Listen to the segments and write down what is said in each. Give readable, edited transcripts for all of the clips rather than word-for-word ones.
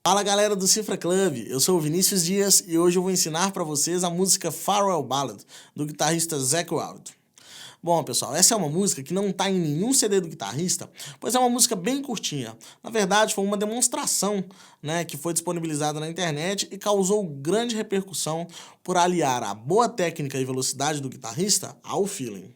Fala galera do Cifra Club, eu sou o Vinícius Dias e hoje eu vou ensinar para vocês a música Farewell Ballad, do guitarrista Zakk Wylde. Bom pessoal, essa é uma música que não está em nenhum CD do guitarrista, pois é uma música bem curtinha. Na verdade foi uma demonstração, que foi disponibilizada na internet e causou grande repercussão por aliar a boa técnica e velocidade do guitarrista ao feeling.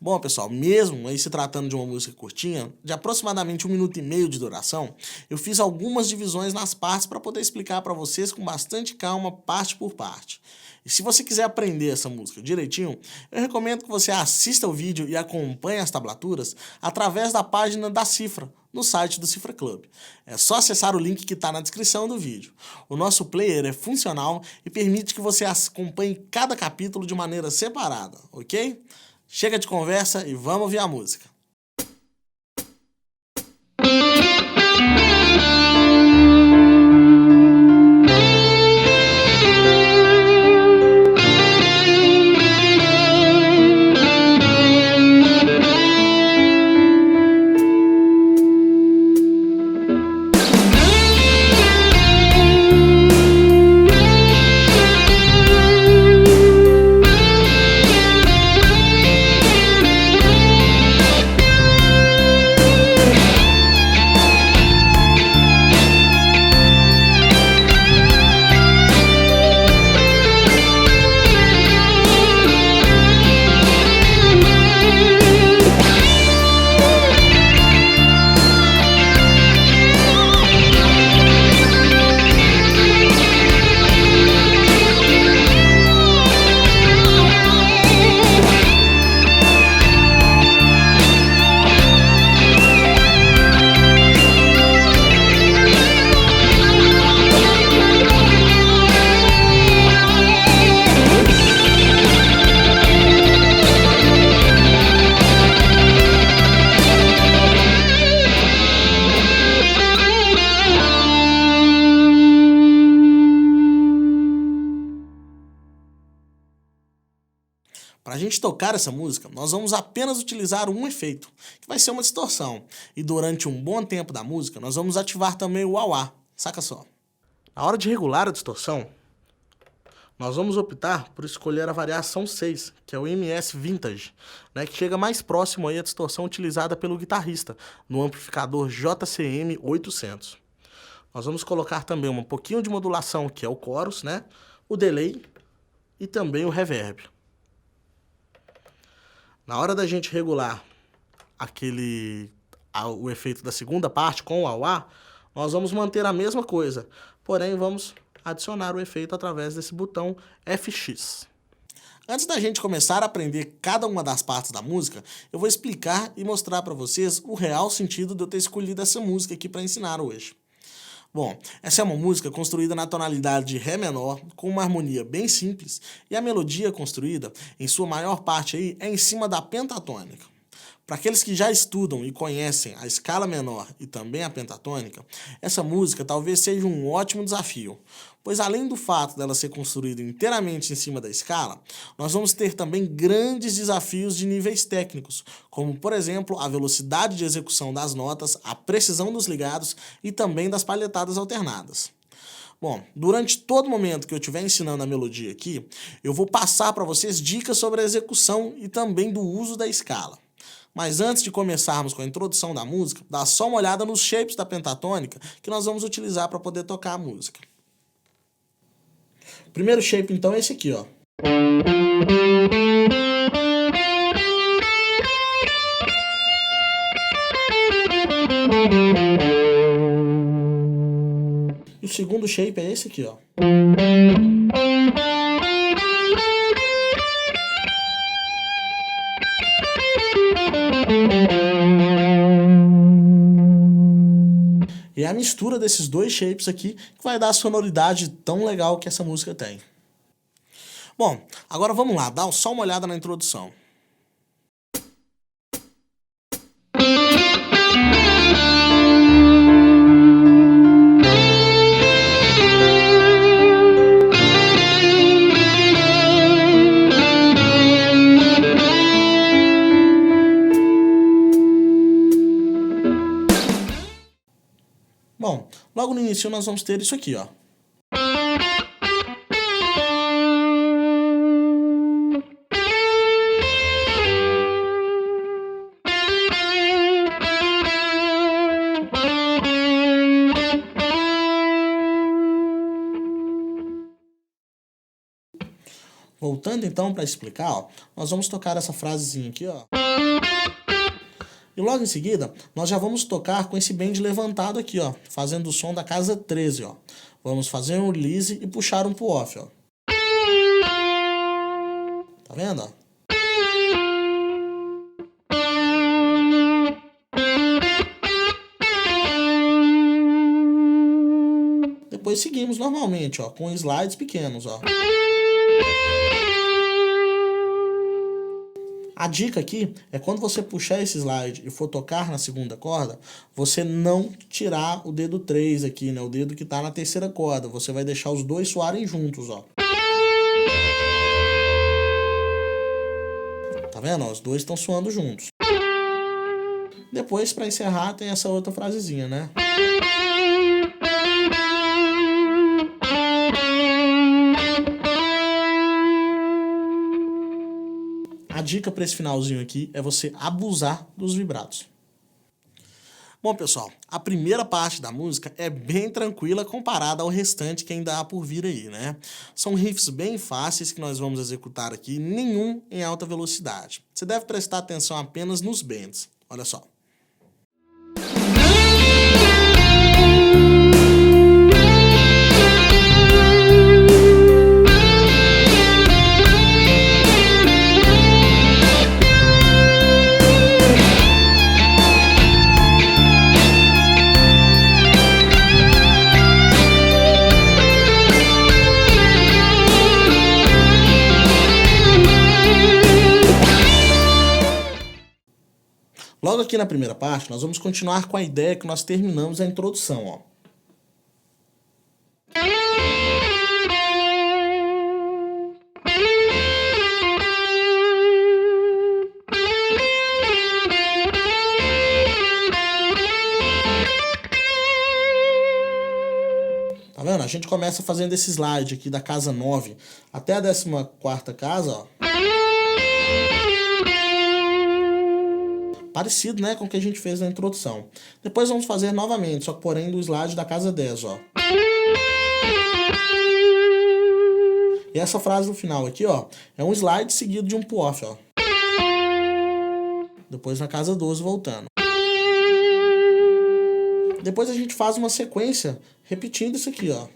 Bom, pessoal, mesmo aí se tratando de uma música curtinha, de aproximadamente 1 minuto e meio de duração, eu fiz algumas divisões nas partes para poder explicar para vocês com bastante calma, parte por parte. E se você quiser aprender essa música direitinho, eu recomendo que você assista o vídeo e acompanhe as tablaturas através da página da Cifra, no site do Cifra Club. É só acessar o link que está na descrição do vídeo. O nosso player é funcional e permite que você acompanhe cada capítulo de maneira separada, ok? Chega de conversa e vamos ouvir a música. Para a gente tocar essa música, nós vamos apenas utilizar um efeito, que vai ser uma distorção. E durante um bom tempo da música, nós vamos ativar também o wah-wah, saca só. Na hora de regular a distorção, nós vamos optar por escolher a variação 6, que é o MS Vintage, que chega mais próximo aí à distorção utilizada pelo guitarrista, no amplificador JCM 800. Nós vamos colocar também um pouquinho de modulação, que é o chorus, o delay e também o reverb. Na hora da gente regular o efeito da segunda parte com o wah-wah, nós vamos manter a mesma coisa, porém vamos adicionar o efeito através desse botão FX. Antes da gente começar a aprender cada uma das partes da música, eu vou explicar e mostrar para vocês o real sentido de eu ter escolhido essa música aqui para ensinar hoje. Bom, essa é uma música construída na tonalidade de Ré menor, com uma harmonia bem simples, e a melodia construída, em sua maior parte aí, é em cima da pentatônica. Para aqueles que já estudam e conhecem a escala menor e também a pentatônica, essa música talvez seja um ótimo desafio, pois além do fato dela ser construída inteiramente em cima da escala, nós vamos ter também grandes desafios de níveis técnicos, como por exemplo a velocidade de execução das notas, a precisão dos ligados e também das palhetadas alternadas. Bom, durante todo momento que eu estiver ensinando a melodia aqui, eu vou passar para vocês dicas sobre a execução e também do uso da escala. Mas antes de começarmos com a introdução da música, dá só uma olhada nos shapes da pentatônica que nós vamos utilizar para poder tocar a música. O primeiro shape então é esse aqui, ó. E o segundo shape é esse aqui, ó. E é a mistura desses dois shapes aqui que vai dar a sonoridade tão legal que essa música tem. Bom, agora vamos lá, dá só uma olhada na introdução. Bom, Logo no início nós vamos ter isso aqui, ó. Voltando então para explicar, ó, nós vamos tocar essa frasezinha aqui, ó. E logo em seguida, nós já vamos tocar com esse bend levantado aqui, ó, fazendo o som da casa 13, ó. Vamos fazer um release e puxar um pull-off, ó. Tá vendo, ó? Depois seguimos normalmente, ó, com slides pequenos, ó. A dica aqui é quando você puxar esse slide e for tocar na segunda corda, você não tirar o dedo 3 aqui, né? O dedo que tá na terceira corda. Você vai deixar os dois soarem juntos, ó. Tá vendo? Ó, os dois estão soando juntos. Depois, para encerrar, tem essa outra frasezinha, né? A dica para esse finalzinho aqui é você abusar dos vibratos. Bom, pessoal, a primeira parte da música é bem tranquila comparada ao restante que ainda há por vir aí, né? São riffs bem fáceis que nós vamos executar aqui, nenhum em alta velocidade. Você deve prestar atenção apenas nos bends. Olha só. Logo aqui na primeira parte, nós vamos continuar com a ideia que nós terminamos a introdução, ó. Tá vendo? A gente começa fazendo esse slide aqui da casa 9 até a 14ª casa, ó. Parecido, né, com o que a gente fez na introdução. Depois vamos fazer novamente, só que porém do slide da casa 10, ó. E essa frase no final aqui, ó, é um slide seguido de um pull-off, ó. Depois na casa 12 voltando. Depois a gente faz uma sequência repetindo isso aqui, ó.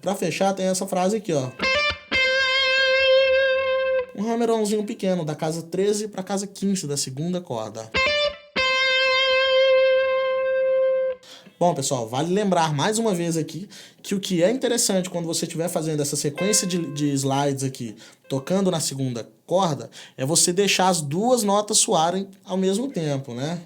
Pra fechar, tem essa frase aqui, ó. Um hammer-onzinho pequeno, da casa 13 para casa 15 da segunda corda. Bom, pessoal, vale lembrar mais uma vez aqui que o que é interessante quando você estiver fazendo essa sequência de slides aqui, tocando na segunda corda, é você deixar as duas notas soarem ao mesmo tempo, né?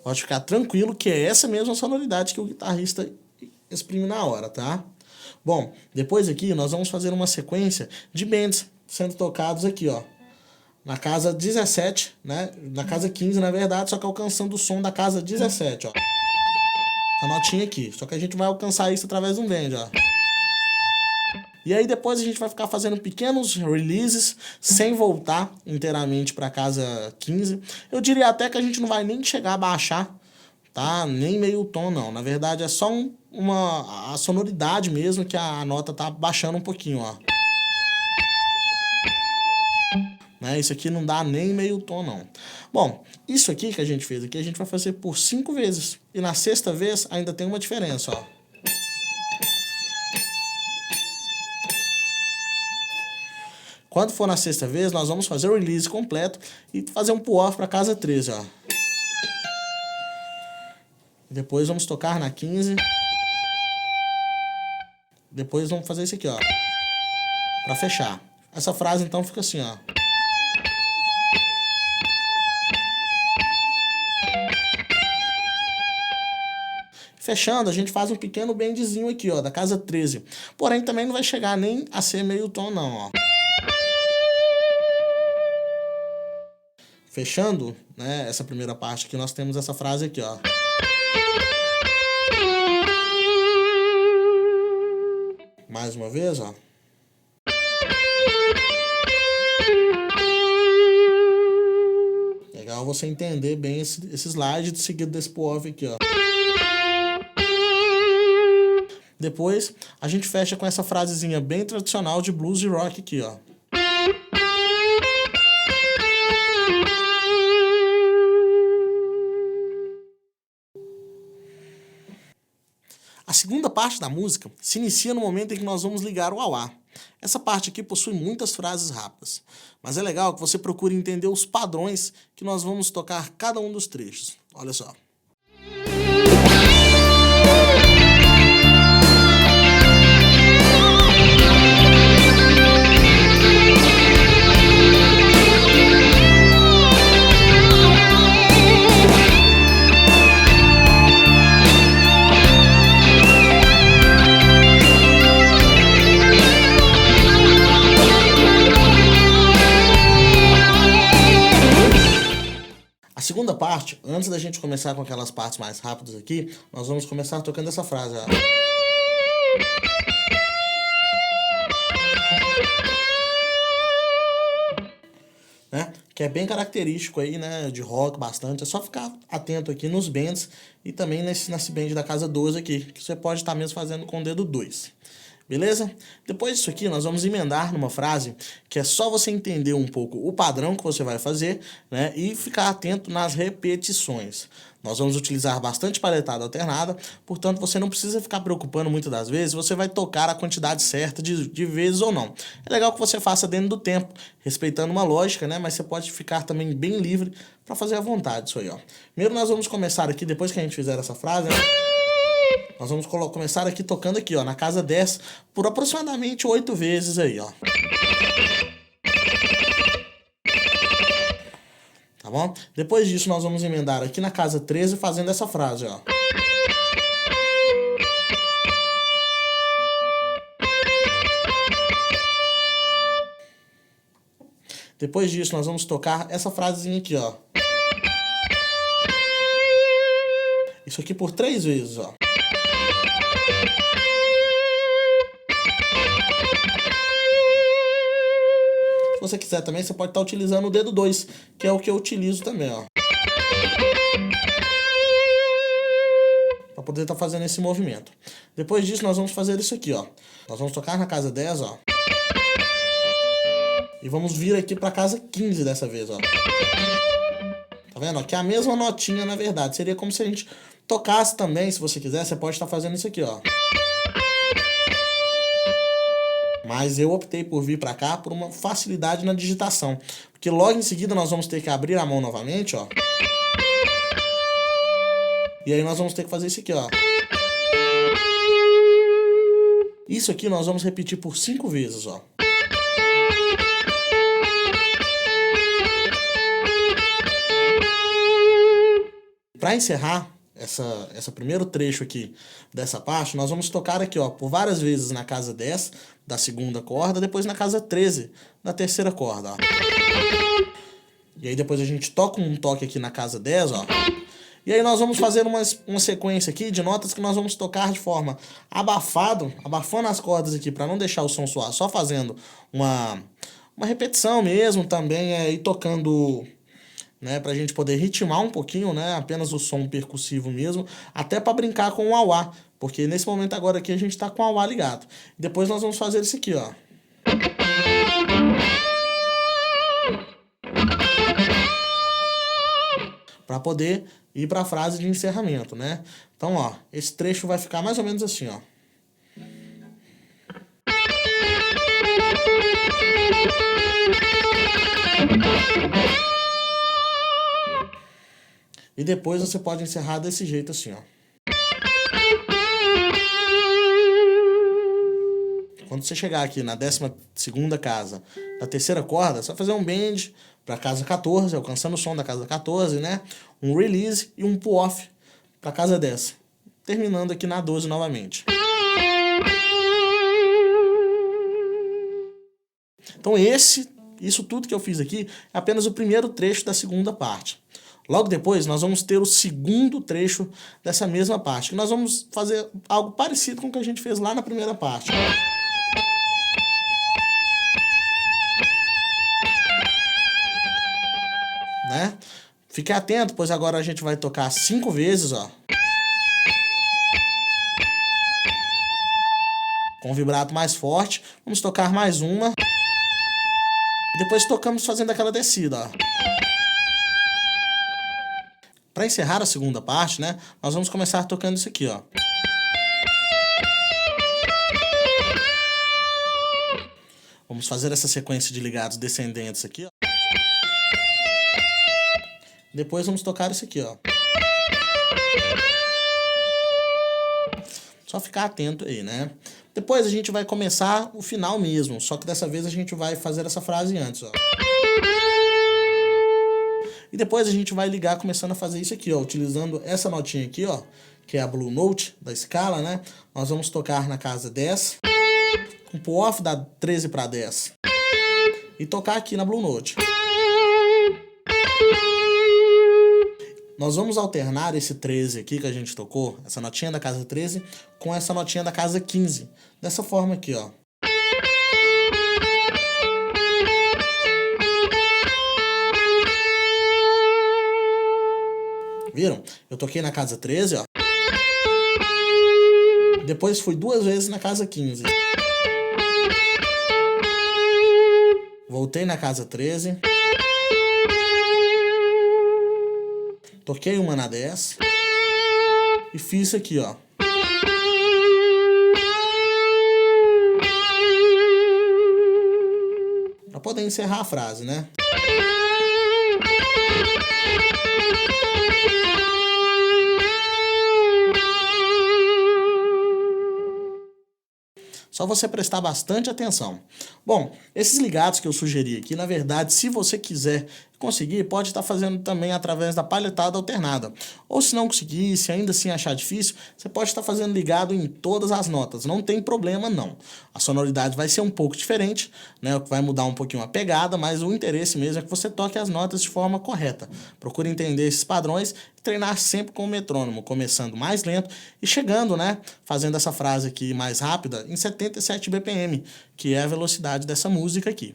Pode ficar tranquilo que é essa mesma sonoridade que o guitarrista exprime na hora, tá? Bom, depois aqui nós vamos fazer uma sequência de bends sendo tocados aqui, ó. Na casa 17, né? Na casa 15, na verdade, só que alcançando o som da casa 17, ó. Essa notinha aqui. Só que a gente vai alcançar isso através de um bend, ó. E aí depois a gente vai ficar fazendo pequenos releases sem voltar inteiramente para casa 15. Eu diria até que a gente não vai nem chegar a baixar, tá? Nem meio tom não. Na verdade é só a sonoridade mesmo que a nota tá baixando um pouquinho, ó. Né? Isso aqui não dá nem meio tom não. Bom, isso aqui que a gente fez aqui, a gente vai fazer por 5 vezes. E na sexta vez ainda tem uma diferença, ó. Quando for na sexta vez, nós vamos fazer o release completo e fazer um pull-off para casa 13, ó. Depois vamos tocar na 15. Depois vamos fazer isso aqui, ó. Para fechar. Essa frase então fica assim, ó. Fechando, a gente faz um pequeno bendzinho aqui, ó, da casa 13. Porém, também não vai chegar nem a ser meio tom, não, ó. Fechando, né, essa primeira parte aqui, nós temos essa frase aqui, ó. Mais uma vez, ó. Legal você entender bem esse slide seguido desse pull-off aqui, ó. Depois, a gente fecha com essa frasezinha bem tradicional de blues e rock aqui, ó. A segunda parte da música se inicia no momento em que nós vamos ligar o auá. Essa parte aqui possui muitas frases rápidas, mas é legal que você procure entender os padrões que nós vamos tocar cada um dos trechos. Olha só. A segunda parte, antes da gente começar com aquelas partes mais rápidas aqui, nós vamos começar tocando essa frase, ó. Né? Que é bem característico aí, né, de rock bastante. É só ficar atento aqui nos bends e também nesse bend da casa 12 aqui, que você pode estar mesmo fazendo com o dedo 2. Beleza? Depois disso aqui, nós vamos emendar numa frase que é só você entender um pouco o padrão que você vai fazer, né? E ficar atento nas repetições. Nós vamos utilizar bastante paletada alternada, portanto, você não precisa ficar preocupando muitas das vezes, você vai tocar a quantidade certa de vezes ou não. É legal que você faça dentro do tempo, respeitando uma lógica, né? Mas você pode ficar também bem livre para fazer à vontade isso aí, ó. Primeiro nós vamos começar aqui, depois que a gente fizer essa frase, né? Nós vamos começar aqui tocando aqui, ó, na casa 10, por aproximadamente 8 vezes aí, ó. Tá bom? Depois disso, nós vamos emendar aqui na casa 13 fazendo essa frase, ó. Depois disso, nós vamos tocar essa frasezinha aqui, ó. Isso aqui por 3 vezes, ó. Se você quiser também, você pode estar utilizando o dedo 2, que é o que eu utilizo também, ó. Para poder estar fazendo esse movimento. Depois disso, nós vamos fazer isso aqui, ó. Nós vamos tocar na casa 10, ó. E vamos vir aqui para casa 15 dessa vez, ó. Tá vendo? Que é a mesma notinha, na verdade. Seria como se a gente tocasse também, se você quiser, você pode estar fazendo isso aqui, ó. Mas eu optei por vir para cá por uma facilidade na digitação. Porque logo em seguida nós vamos ter que abrir a mão novamente, ó. E aí nós vamos ter que fazer isso aqui, ó. Isso aqui nós vamos repetir por 5 vezes, ó. Para encerrar essa primeiro trecho aqui dessa parte, nós vamos tocar aqui, ó, por várias vezes na casa 10 da segunda corda, depois na casa 13 da terceira corda, ó. E aí depois a gente toca um toque aqui na casa 10, ó. E aí nós vamos fazer uma sequência aqui de notas que nós vamos tocar de forma abafando as cordas aqui para não deixar o som soar, só fazendo uma repetição mesmo também, e tocando, né, pra gente poder ritmar um pouquinho, né, apenas o som percussivo mesmo, até para brincar com o auá, porque nesse momento agora aqui a gente tá com o auá ligado. Depois nós vamos fazer isso aqui, ó. Para poder ir para a frase de encerramento, né? Então, ó, esse trecho vai ficar mais ou menos assim, ó. E depois você pode encerrar desse jeito assim, ó. Quando você chegar aqui na 12ª casa da terceira corda, você vai fazer um bend para a casa 14, alcançando o som da casa 14, né? Um release e um pull-off para a casa 10. terminando aqui na 12 novamente. Então isso tudo que eu fiz aqui é apenas o primeiro trecho da segunda parte. Logo depois nós vamos ter o segundo trecho dessa mesma parte, que nós vamos fazer algo parecido com o que a gente fez lá na primeira parte. Né? Fique atento, pois agora a gente vai tocar 5 vezes, ó. Com o vibrato mais forte, vamos tocar mais uma. E depois tocamos fazendo aquela descida, ó. Para encerrar a segunda parte, né, nós vamos começar tocando isso aqui, ó. Vamos fazer essa sequência de ligados descendentes aqui, ó. Depois vamos tocar isso aqui, ó. Só ficar atento aí, né? Depois a gente vai começar o final mesmo, só que dessa vez a gente vai fazer essa frase antes, ó. E depois a gente vai ligar começando a fazer isso aqui, ó, utilizando essa notinha aqui, ó, que é a Blue Note da escala, né? Nós vamos tocar na casa 10, com o pull-off da 13 para 10 e tocar aqui na Blue Note. Nós vamos alternar esse 13 aqui que a gente tocou, essa notinha da casa 13, com essa notinha da casa 15. Dessa forma aqui, ó. Viram? Eu toquei na casa 13, ó. Depois fui 2 vezes na casa 15. Voltei na casa 13. Toquei uma na 10 e fiz isso aqui, ó. Pra poder encerrar a frase, né? Só você prestar bastante atenção. Bom, esses ligados que eu sugeri aqui, na verdade, se você quiser conseguir, pode estar fazendo também através da palhetada alternada. Ou se não conseguir, se ainda assim achar difícil, você pode estar fazendo ligado em todas as notas. Não tem problema, não. A sonoridade vai ser um pouco diferente, né? Vai mudar um pouquinho a pegada, mas o interesse mesmo é que você toque as notas de forma correta. Procure entender esses padrões e treinar sempre com o metrônomo, começando mais lento e chegando, né? Fazendo essa frase aqui mais rápida em 77 BPM, que é a velocidade dessa música aqui.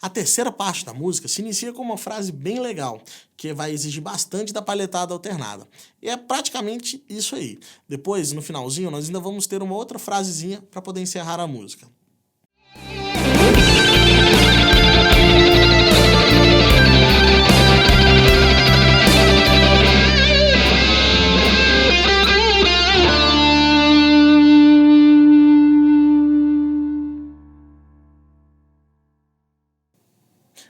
A terceira parte da música se inicia com uma frase bem legal, que vai exigir bastante da palhetada alternada. E é praticamente isso aí. Depois, no finalzinho, nós ainda vamos ter uma outra frasezinha para poder encerrar a música.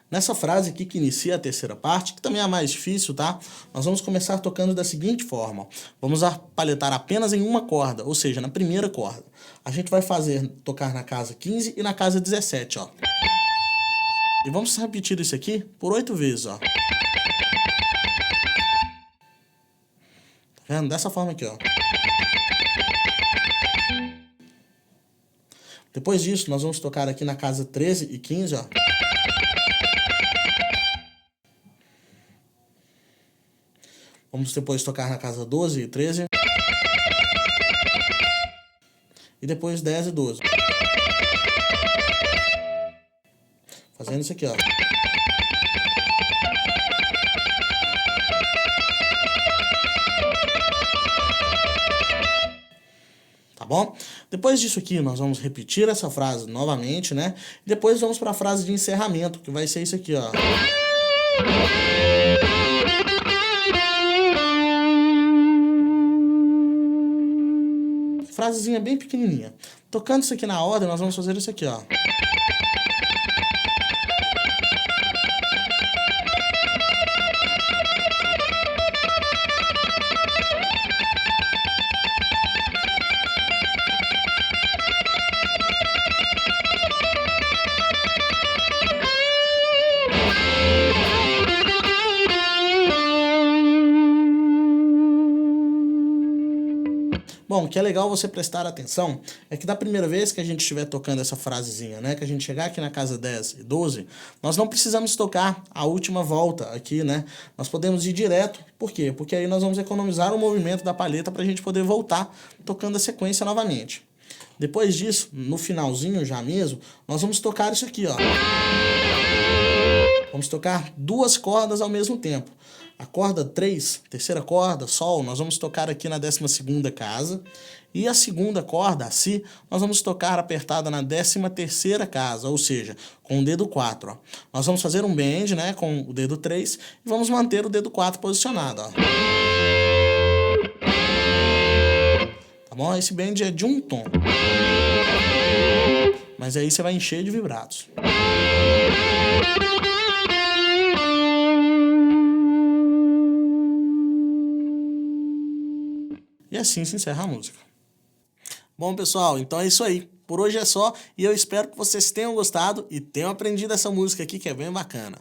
Nessa frase aqui que inicia a terceira parte, que também é a mais difícil, tá? Nós vamos começar tocando da seguinte forma. Vamos palhetar apenas em uma corda, ou seja, na primeira corda. A gente vai tocar na casa 15 e na casa 17, ó. E vamos repetir isso aqui por 8 vezes, ó. Tá vendo? Dessa forma aqui, ó. Depois disso, nós vamos tocar aqui na casa 13 e 15, ó. Vamos depois tocar na casa 12 e 13. E depois 10 e 12. Fazendo isso aqui, ó. Tá bom? Depois disso aqui, nós vamos repetir essa frase novamente, né? E depois vamos para a frase de encerramento, que vai ser isso aqui, ó. Frasezinha bem pequenininha. Tocando isso aqui na ordem, nós vamos fazer isso aqui, ó. Bom, o que é legal você prestar atenção é que da primeira vez que a gente estiver tocando essa frasezinha, né, que a gente chegar aqui na casa 10 e 12, nós não precisamos tocar a última volta aqui, né? Nós podemos ir direto. Por quê? Porque aí nós vamos economizar o movimento da palheta para a gente poder voltar tocando a sequência novamente. Depois disso, no finalzinho já mesmo, nós vamos tocar isso aqui, ó. Vamos tocar duas cordas ao mesmo tempo. A corda 3, terceira corda, Sol, nós vamos tocar aqui na 12ª casa. E a segunda corda, a Si, nós vamos tocar apertada na 13ª casa, ou seja, com o dedo 4. Ó. Nós vamos fazer um bend, né, com o dedo 3 e vamos manter o dedo 4 posicionado. Ó. Tá bom? Esse bend é de um tom. Mas aí você vai encher de vibratos. E assim se encerra a música. Bom, pessoal, então é isso aí. Por hoje é só e eu espero que vocês tenham gostado e tenham aprendido essa música aqui que é bem bacana.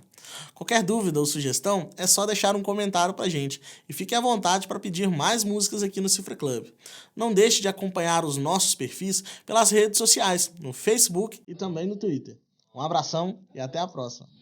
Qualquer dúvida ou sugestão é só deixar um comentário pra gente e fique à vontade para pedir mais músicas aqui no Cifra Club. Não deixe de acompanhar os nossos perfis pelas redes sociais, no Facebook e também no Twitter. Um abração e até a próxima.